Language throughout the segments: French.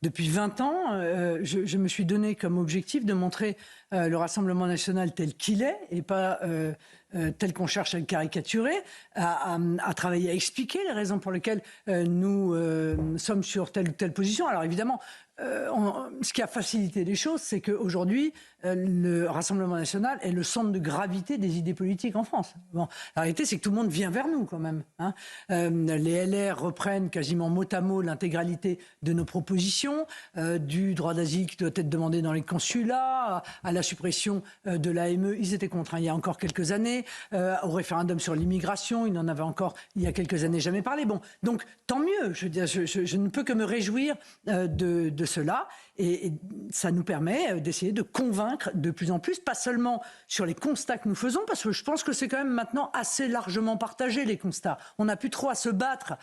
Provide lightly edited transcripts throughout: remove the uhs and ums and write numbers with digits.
Depuis 20 ans, je me suis donné comme objectif de montrer le Rassemblement national tel qu'il est et pas tel qu'on cherche à le caricaturer, à travailler, à expliquer les raisons pour lesquelles nous sommes sur telle ou telle position. Alors évidemment, ce qui a facilité les choses, c'est qu'aujourd'hui, le Rassemblement national est le centre de gravité des idées politiques en France. Bon, la réalité, c'est que tout le monde vient vers nous quand même. Hein. Les LR reprennent quasiment mot à mot l'intégralité de nos propositions, du droit d'asile qui doit être demandé dans les consulats, à la suppression de l'AME, ils étaient contraints il y a encore quelques années, au référendum sur l'immigration, il en avait encore il y a quelques années jamais parlé. Bon, donc tant mieux, je ne peux que me réjouir de cela et ça nous permet d'essayer de convaincre de plus en plus, pas seulement sur les constats que nous faisons, parce que je pense que c'est quand même maintenant assez largement partagé les constats. On n'a plus trop à se battre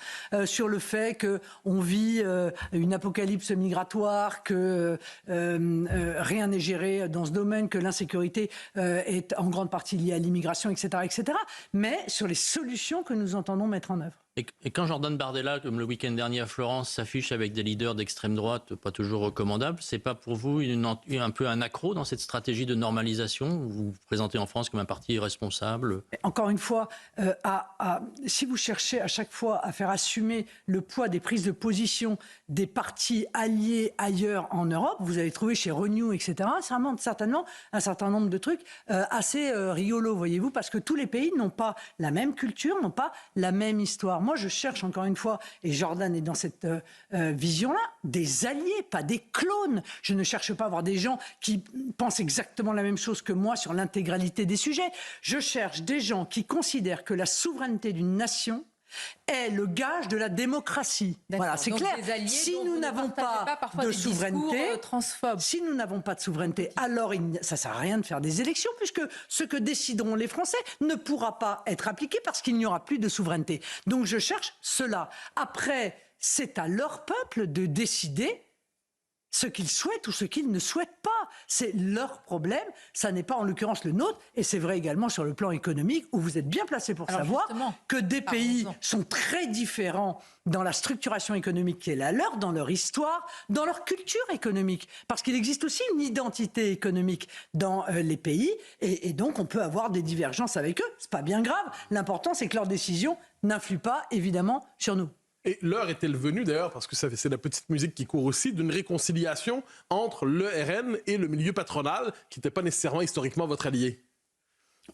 sur le fait qu'on vit une apocalypse migratoire, que rien n'est géré dans ce domaine, que l'insécurité est en grande partie liée à l'immigration, etc., etc. Mais sur les solutions que nous entendons mettre en œuvre. Et quand Jordan Bardella, comme le week-end dernier à Florence, s'affiche avec des leaders d'extrême droite, pas toujours recommandables, c'est pas pour vous un peu un accroc dans cette stratégie de normalisation? Vous vous présentez en France comme un parti irresponsable? Encore une fois, si vous cherchez à chaque fois à faire assumer le poids des prises de position des partis alliés ailleurs en Europe, vous allez trouver chez Renew, etc., certainement un certain nombre de trucs assez rigolos, voyez-vous, parce que tous les pays n'ont pas la même culture, n'ont pas la même histoire. Moi, je cherche encore une fois, et Jordan est dans cette vision-là, des alliés, pas des clones. Je ne cherche pas à avoir des gens qui pensent exactement la même chose que moi sur l'intégralité des sujets. Je cherche des gens qui considèrent que la souveraineté d'une nation est le gage de la démocratie. Voilà, c'est clair. Si nous n'avons pas de souveraineté, alors ça ne sert à rien de faire des élections, puisque ce que décideront les Français ne pourra pas être appliqué parce qu'il n'y aura plus de souveraineté. Donc je cherche cela. Après, c'est à leur peuple de décider ce qu'ils souhaitent ou ce qu'ils ne souhaitent pas. C'est leur problème, ça n'est pas en l'occurrence le nôtre, et c'est vrai également sur le plan économique, où vous êtes bien placé pour savoir que des pays sont très différents dans la structuration économique qui est la leur, dans leur histoire, dans leur culture économique. Parce qu'il existe aussi une identité économique dans les pays, et donc on peut avoir des divergences avec eux, c'est pas bien grave. L'important, c'est que leurs décisions n'influent pas, évidemment, sur nous. Et l'heure est-elle venue, d'ailleurs, parce que c'est la petite musique qui court aussi, d'une réconciliation entre le RN et le milieu patronal, qui n'était pas nécessairement historiquement votre allié?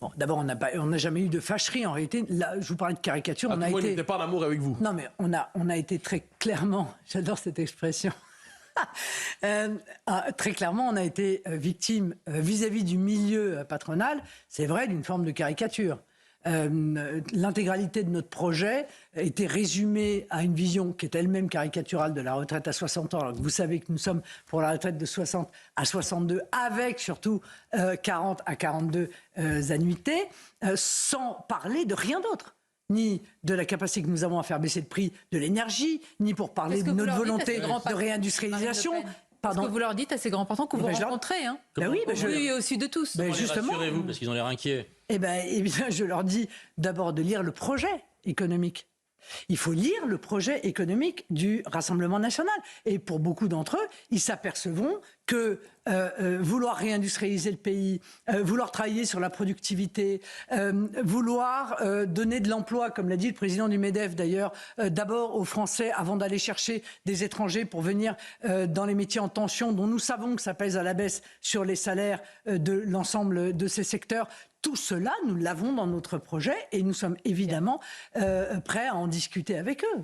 Bon, d'abord, on n'a jamais eu de fâcherie. En réalité, là, je vous parlais de caricature. Moi, il n'était pas en amour avec vous. Non, mais on a été très clairement, j'adore cette expression, très clairement, on a été victime vis-à-vis du milieu patronal, c'est vrai, d'une forme de caricature. L'intégralité de notre projet était résumée à une vision qui est elle-même caricaturale de la retraite à 60 ans. Alors que vous savez que nous sommes pour la retraite de 60 à 62, avec surtout 40 à 42 annuités, sans parler de rien d'autre. Ni de la capacité que nous avons à faire baisser le prix de l'énergie, ni pour parler de notre volonté de réindustrialisation. Pardon. Ce que vous leur dites à ces grands patrons que vous rencontrez, hein. Oui, et au sud de tous. Justement, rassurez-vous, parce qu'ils ont l'air inquiets. Eh bien, je leur dis d'abord de lire le projet économique. Il faut lire le projet économique du Rassemblement national. Et pour beaucoup d'entre eux, ils s'apercevront que vouloir réindustrialiser le pays, vouloir travailler sur la productivité, vouloir donner de l'emploi, comme l'a dit le président du MEDEF d'ailleurs, d'abord aux Français avant d'aller chercher des étrangers pour venir dans les métiers en tension, dont nous savons que ça pèse à la baisse sur les salaires de l'ensemble de ces secteurs. Tout cela, nous l'avons dans notre projet et nous sommes évidemment prêts à en discuter avec eux.